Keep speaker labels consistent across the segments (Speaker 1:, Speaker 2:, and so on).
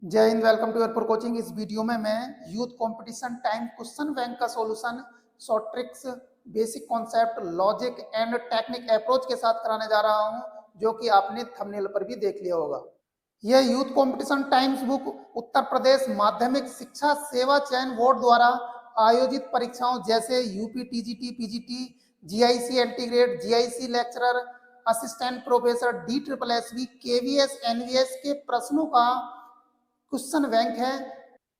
Speaker 1: जय हिंद। Welcome to your for coaching. इस वीडियो में मैं youth competition time question bank का solution short tricks basic concept logic and technique approach के साथ कराने जा रहा हूं, जो कि आपने थंबनेल पर भी देख लिया होगा। यह youth competition times book Uttar Pradesh माध्यमिक शिक्षा सेवा चयन बोर्ड द्वारा आयोजित परीक्षाओं जैसे यूपी टीजीटी पीजीटी जीआईसी एंटीग्रेड GIC lecturer assistant professor DSSB KVS NVS के प्रश्नों का क्वेश्चन बैंक है।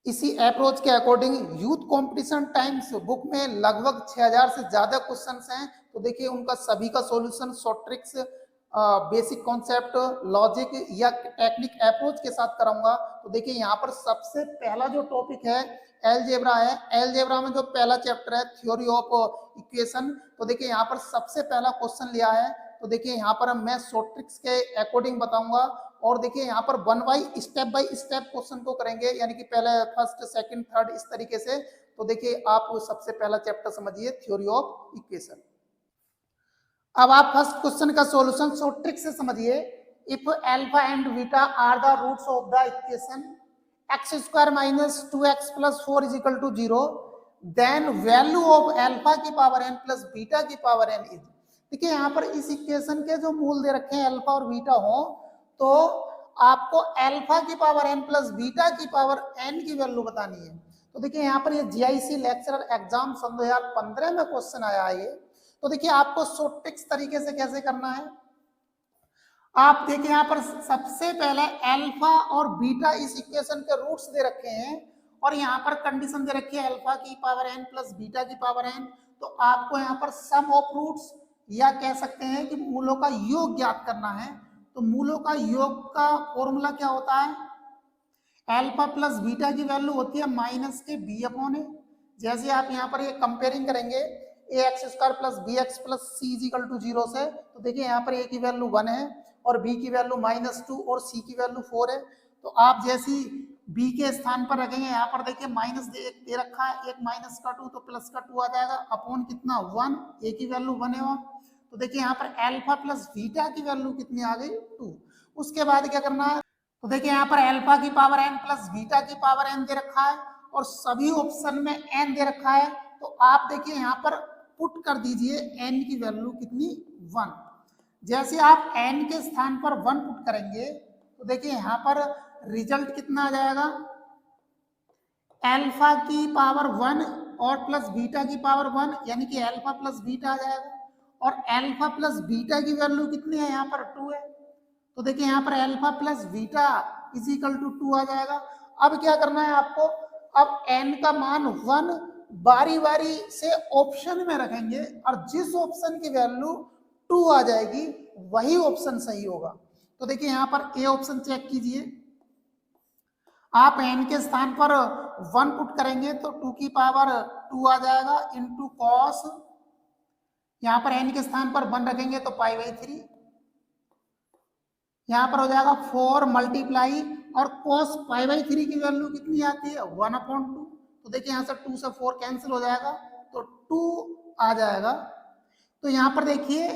Speaker 1: इसी अप्रोच के according youth competition times book में लगभग 6000 से ज्यादा क्वेश्चंस हैं। तो देखिए उनका सभी का solution short tricks basic concept logic या टेक्निक अप्रोच के साथ कराऊंगा। तो देखिए यहाँ पर सबसे पहला जो टॉपिक है एलजेब्रा है। एलजेब्रा में जो पहला चैप्टर है थ्योरी ऑफ इक्वेशन, तो देखिए यहाँ पर सबसे पहला क्वेश्चन लिया है। तो देखिए यहाँ पर मैं शॉर्ट ट्रिक्स के अकॉर्डिंग बताऊंगा और देखिए यहाँ पर बाय स्टेप क्वेश्चन को करेंगे, यानी कि पहले फर्स्ट सेकंड थर्ड इस तरीके से। तो देखिए आप सबसे पहला चैप्टर समझिए थ्योरी ऑफ इक्वेशन। अब आप फर्स्ट क्वेश्चन का सॉल्यूशन शॉर्ट ट्रिक से समझिए। If alpha and beta are the roots of the equation X square minus 2x plus 4 is equal to 0, then value of alpha की power n plus beta की power n is. देखिए यहाँ पर इस equation के जो मूल दे रखे हैं अल्फा और बीटा हो, तो आपको अल्फा की पावर n प्लस बीटा की पावर n की वैल्यू बतानी है। तो देखिए यहाँ पर ये जीआईसी लेक्चरर एग्जाम सन 2015 में क्वेश्चन आया है ये। तो देखिए आपको शॉर्ट ट्रिक्स तरीके से कैसे करना है, आप देखिए यहाँ पर सबसे पहले अल्फा और बीटा इस इक्वेशन के रूट्स दे रखे हैं और यहाँ पर कंडीशन दे रखी है अल्फा की पावर n प्लस बीटा की पावर n। तो आपको यहाँ पर सम ऑफ रूट्स या कह सकते हैं कि मूलों का योग ज्ञात करना है। तो मूलों का योग का फॉर्मूला क्या होता है, अल्फा प्लस बीटा की वैल्यू होती है माइनस के बी अपॉन ए। जैसे आप यहाँ पर ये कंपेयरिंग करेंगे a x square plus b x plus c is equal to 0 से, तो देखिए यहाँ पर ए की वैल्यू 1 है और बी की वैल्यू -2 और सी की वैल्यू 4 है। तो आप जैसी बी के स्थान पर रखेंगे यहाँ पर देखिए माइनस दे रखा है, एक माइनस का 2 तो प्लस का 2 आ जाएगा अपॉन कितना 1, ए की वैल्यू 1 है। तो देखिए यहाँ पर अल्फा प्लस बीटा की वैल्यू कितनी आ गई 2। उसके बाद क्या करना है, तो देखिए यहाँ पर अल्फा की पावर n प्लस बीटा की पावर n दे रखा है और सभी ऑप्शन में n दे रखा है। तो आप देखिए यहाँ पर पुट कर दीजिए n की वैल्यू कितनी 1। जैसे आप n के स्थान पर 1 पुट करेंगे तो देखिए यहाँ पर रिजल्ट कितना आ जाएगा, अल्फा की पावर 1 और प्लस बीटा की पावर 1, यानी कि अल्फा प्लस बीटा आ जाएगा और अल्फा प्लस बीटा की वैल्यू कितनी है यहाँ पर 2 है। तो देखिए यहाँ पर alpha plus beta is equal to 2 आ जाएगा। अब क्या करना है आपको, अब n का मान 1 बारी बारी से ऑप्शन में रखेंगे और जिस ऑप्शन की वैल्यू 2 आ जाएगी वही ऑप्शन सही होगा। तो देखिए यहाँ पर ए ऑप्शन चेक कीजिए, आप n के स्थान पर 1 पुट करेंगे तो 2 की पावर 2 आ जाएगा इंटू कॉस, यहाँ पर n के स्थान पर 1 रखेंगे तो पाई/3, यहाँ पर हो जाएगा 4 मल्टीप्लाई और cos पाई/3 की वैल्यू कितनी आती है 1/2। तो देखिए यहाँ से 2 से 4 कैंसिल हो जाएगा तो 2 आ जाएगा। तो यहाँ पर देखिए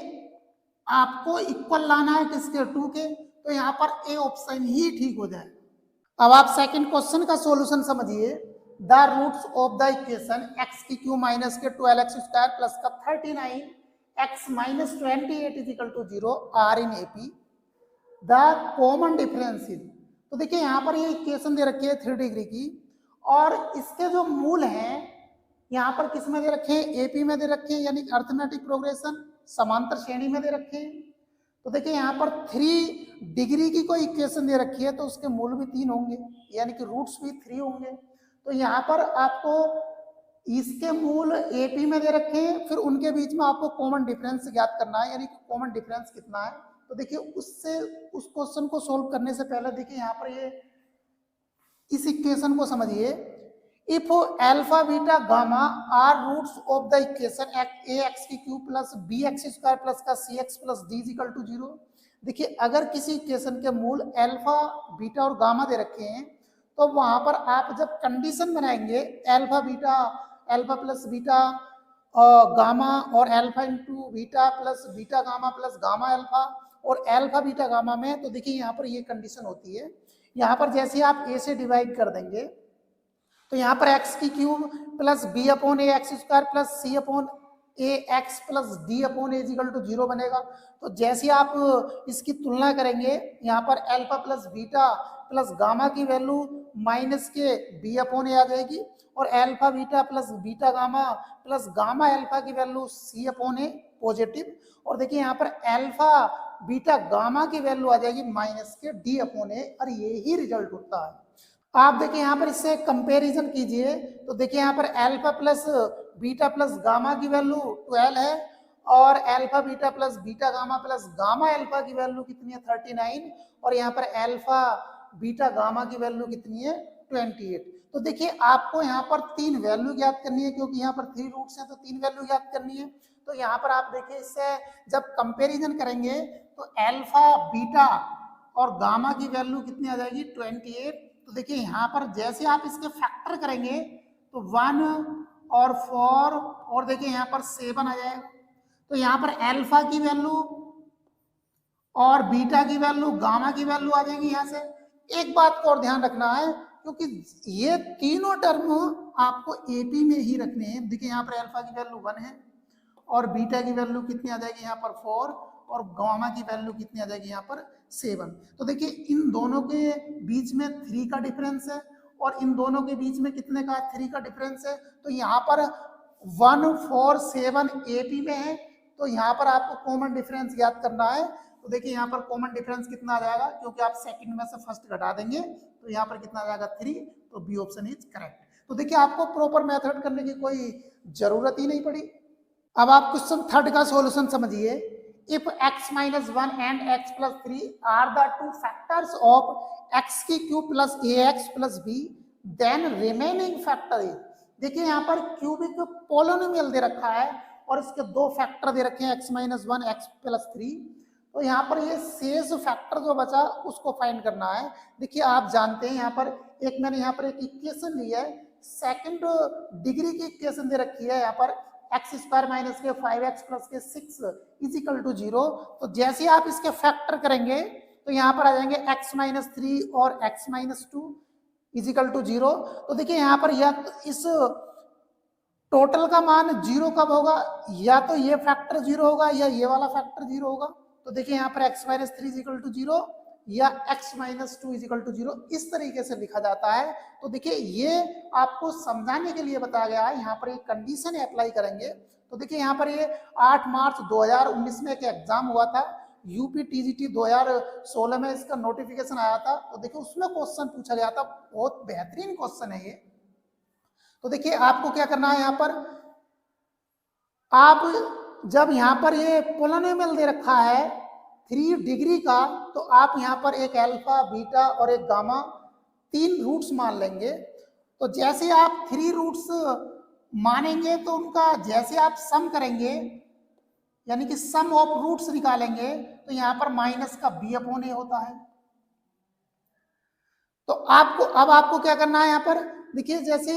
Speaker 1: आपको इक्वल लाना है किसके 2 के, तो यहाँ पर ए ऑप्शन ही ठीक हो जाएगा। अब आप सेकंड क्वेश्चन का सॉल्यूशन समझिए। The roots of the equation X की क्यू माइनस के 12x स्क्वायर प्लस का 39x minus 28 is equal to 0 are in AP the common difference is. तो देखिए यहाँ पर ये इक्वेशन दे रखी है 3 डिग्री की और इसके जो मूल हैं यहाँ पर किस में दे रखे हैं, एपी में दे रखे हैं, यानी अर्थमेटिक प्रोग्रेशन समांतर श्रेणी में दे रखे हैं। तो देखिए यहाँ पर 3 डिग्री की कोई इक्वेशन दे रखी है तो उसके मूल भी 3 होंगे, यानी कि रूट्स भी 3 होंगे। तो यहाँ पर आपको इसके मूल एपी में दे रखे हैं, फिर उनके बीच में आपको कॉमन डिफरेंस ज्ञात करना है, यानी कि कॉमन डिफरेंस कितना है। तो देखिए उससे उस क्वेश्चन को सोल्व करने से पहले देखिए यहाँ पर ये इस इक्वेशन को समझिए। If alpha beta gamma are roots of the equation a x की cube plus b x square plus का c x plus d is equal to 0। देखिए अगर किसी इक्वेशन के मूल अल्फा बीटा और गामा दे रखे हैं तो वहां पर आप जब कंडीशन बनाएंगे अल्फा प्लस बीटा गामा और alpha into beta plus beta gamma plus gamma alpha और अल्फा बीटा गामा में, तो देखिए यहाँ पर ये कंडीशन होती है यहाँ पर जैसे आप a से डिवाइड कर देंगे तो यहाँ पर x की cube plus b upon A x square plus c upon A X plus D upon A is equal to 0 बनेगा। तो जैसे आप इसकी तुलना करेंगे यहाँ पर alpha plus beta plus gamma की वैल्यू माइनस के b अपॉन ए आ जाएगी और alpha beta plus beta gamma plus gamma alpha की वैल्यू c अपॉन ए पॉजिटिव और देखिए यहाँ पर अल्फा बीटा गामा की वैल्यू आ जाएगी माइनस के d अपॉन ए और यही रिजल्ट होता है। आप देखिए यहाँ पर इससे कंपैरिजन कीजिए तो देखिए यहाँ पर alpha plus beta plus gamma की वैल्यू 12 है और alpha beta plus beta gamma plus gamma alpha की वैल्यू कितनी है 39 और यहाँ पर अल्फा बीटा गामा की वैल्यू कितनी है 28। तो देखिए आपको यहाँ पर 3 वैल्यू ज्ञात करनी है क्योंकि यहाँ पर 3 रूट्स हैं तो 3 वैल्यू ज्ञात करनी है। तो यहाँ पर आप देखिए इससे जब कंपेरिजन करेंगे तो अल्फा बीटा और गामा की वैल्यू कितनी आ जाएगी 28। तो देखिए यहाँ पर जैसे आप इसके फैक्टर करेंगे तो 1 और 4 और देखिए यहाँ पर 7 आ जाएगा। तो यहाँ पर अल्फा की वैल्यू और बीटा की वैल्यू गामा की वैल्यू आ जाएगी। यहाँ से एक बात को और ध्यान रखना है क्योंकि ये तीनों टर्म आपको एपी में ही रखने हैं। देखिए यहाँ पर अल्फा की वैल्यू 1 है और बीटा की वैल्यू कितनी आ जाएगी यहाँ पर 4 और गामा की वैल्यू कितनी आ जाएगी यहाँ पर 7। तो देखिए इन दोनों के बीच में 3 का डिफरेंस है और इन दोनों के बीच में कितने का 3 का डिफरेंस है। तो यहाँ पर 1 4 7 एपी में है तो यहाँ पर आपको कॉमन डिफरेंस याद करना है। तो देखिए यहाँ पर कॉमन डिफरेंस कितना आ जाएगा क्योंकि आप सेकंड में से फर्स्ट घटा देंगे तो यहाँ पर कितना आ जाएगा 3। तो बी ऑप्शन इज करेक्ट। तो देखिए आपको प्रॉपर मेथड करने की कोई जरूरत ही नहीं पड़ी। अब आप क्वेश्चन 3 का सॉल्यूशन समझिए। If x minus 1 and x plus 3 are the two factors of x की cube plus ax plus b then remaining factor is। देखिए यहाँ पर क्यूबिक पोलिनोमियल दे रखा है और इसके 2 फैक्टर दे रखे हैं x minus 1 x plus 3। तो यहाँ पर ये शेष फैक्टर जो बचा उसको फाइंड करना है। देखिए आप जानते हैं यहाँ पर एक मैंने यहाँ पर एक इक्वेशन ली है, सेकंड डिग्री की इक्वेशन दे रखी है यहाँ पर एक्स स्क्वायर माइनस के 5x प्लस के 6 इज इक्वल टू 0। तो जैसे आप इसके फैक्टर करेंगे तो यहाँ पर आ जाएंगे x माइनस 3 और x minus 2 is equal to 0। तो देखिए यहाँ पर या इस टोटल का मान 0 कब होगा, या तो ये फैक्टर 0 होगा या ये वाला फैक्टर 0 होगा। तो देखिए यहाँ पर x minus 3 is equal to 0 या x minus 2 is equal to 0 इस तरीके से लिखा जाता है। तो देखिए ये आपको समझाने के लिए बताया गया है। यहाँ पर एक कंडीशन अप्लाई करेंगे तो देखिए यहाँ पर ये 8 मार्च 2019 में एक एग्जाम हुआ था, यूपी टीजीटी 2016 में इसका नोटिफिकेशन आया था। तो देखिए उसमें क्वेश्चन पूछा गया था, बहुत बेहतरीन क्वेश्चन है ये। तो देखिए आपको क्या करना है, यहाँ पर आप जब यहाँ पर ये पोलिनोमियल दे रखा है 3 डिग्री का तो आप यहाँ पर एक अल्फा बीटा और एक गामा 3 रूट्स मान लेंगे। तो जैसे आप 3 रूट्स मानेंगे तो उनका जैसे आप सम करेंगे यानी कि सम ऑफ रूट्स निकालेंगे तो यहाँ पर माइनस का b अपॉन ए होता है। तो आपको क्या करना है, यहाँ पर देखिए जैसे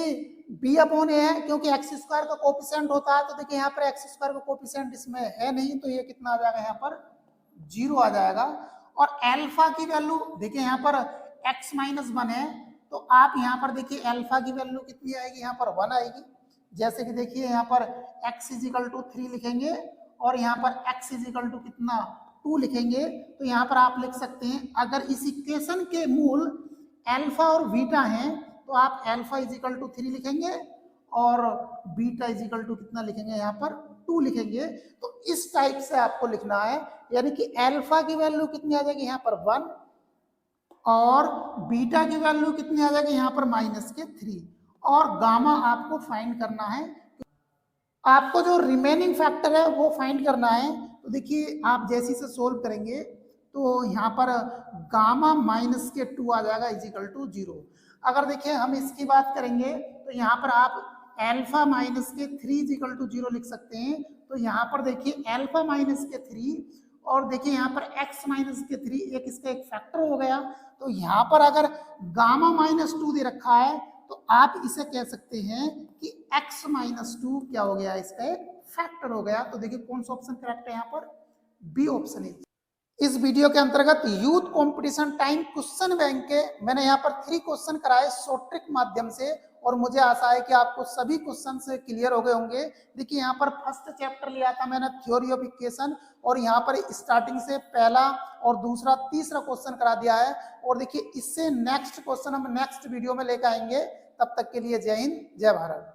Speaker 1: b अपॉन ए है क्योंकि एक्स स्क्वायर का कोफिशिएंट होता है। तो देखिए यहाँ पर एक्स स्क्वायर का कोफिशिएंट इसमें है नहीं तो ये कितना आ जाएगा यहाँ पर 0 आ जाएगा। और अल्फा की वैल्यू देखिए यहाँ पर x माइनस 1 है तो आप यहाँ पर देखिए अल्फा की वैल्यू कितनी आएगी, यहाँ पर 1 आएगी। जैसे कि देखिए यहाँ पर x इज इक्वल टू 3 लिखेंगे और यहाँ पर x इज इक्वल टू कितना 2 लिखेंगे। तो यहाँ पर आप लिख सकते हैं अगर इस इक्वेशन के मूल अल्फा और बीटा हैं तो आप अल्फा इज इक्वल टू 3 लिखेंगे और बीटा इज इक्वल टू कितना लिखेंगे, यहाँ पर 2 लिखेंगे। तो इस टाइप से आपको लिखना है, यानी कि अल्फा की वैल्यू कितनी आ जाएगी यहाँ पर 1 और बीटा की वैल्यू कितनी आ जाएगी यहाँ पर माइनस के 3 और गामा आपको फाइंड करना है। आपको जो रिमेनिंग फैक्टर है वो फाइंड करना है। तो देखिए आप जैसे से सोल्व करेंगे तो यहाँ पर गामा माइनस के 2 आ जाएगा इज इक्वल टू 0। अगर देखिए हम इसकी बात करेंगे तो यहाँ पर आप अल्फा माइनस के 3 इज इक्वल टू 0 लिख सकते हैं। तो यहाँ पर देखिए अल्फा माइनस के 3 और देखिए यहाँ पर x माइनस के 3 एक इसका एक फैक्टर हो गया। तो यहाँ पर अगर गामा माइनस 2 दे रखा है तो आप इसे कह सकते हैं कि x माइनस 2 क्या हो गया, इसका एक फैक्टर हो गया। तो देखिए कौन सा ऑप्शन करेक्ट है यहाँ पर, बी ऑप्शन इज। इस वीडियो के अंतर्गत youth competition time question bank के मैंने यहाँ पर 3 क्वेश्चन कराए शॉर्ट ट्रिक माध्यम से और मुझे आशा है कि आपको सभी क्वेश्चन से क्लियर हो गए होंगे। देखिए यहाँ पर फर्स्ट चैप्टर लिया था मैंने थ्योरी ऑफ इक्वेशन और यहाँ पर स्टार्टिंग से पहला और दूसरा तीसरा क्वेश्चन करा दिया है। और देखिए इससे नेक्स्ट क्वेश्चन हम नेक्स्ट वीडियो में लेकर आएंगे। तब तक के लिए जय हिंद, जय भारत।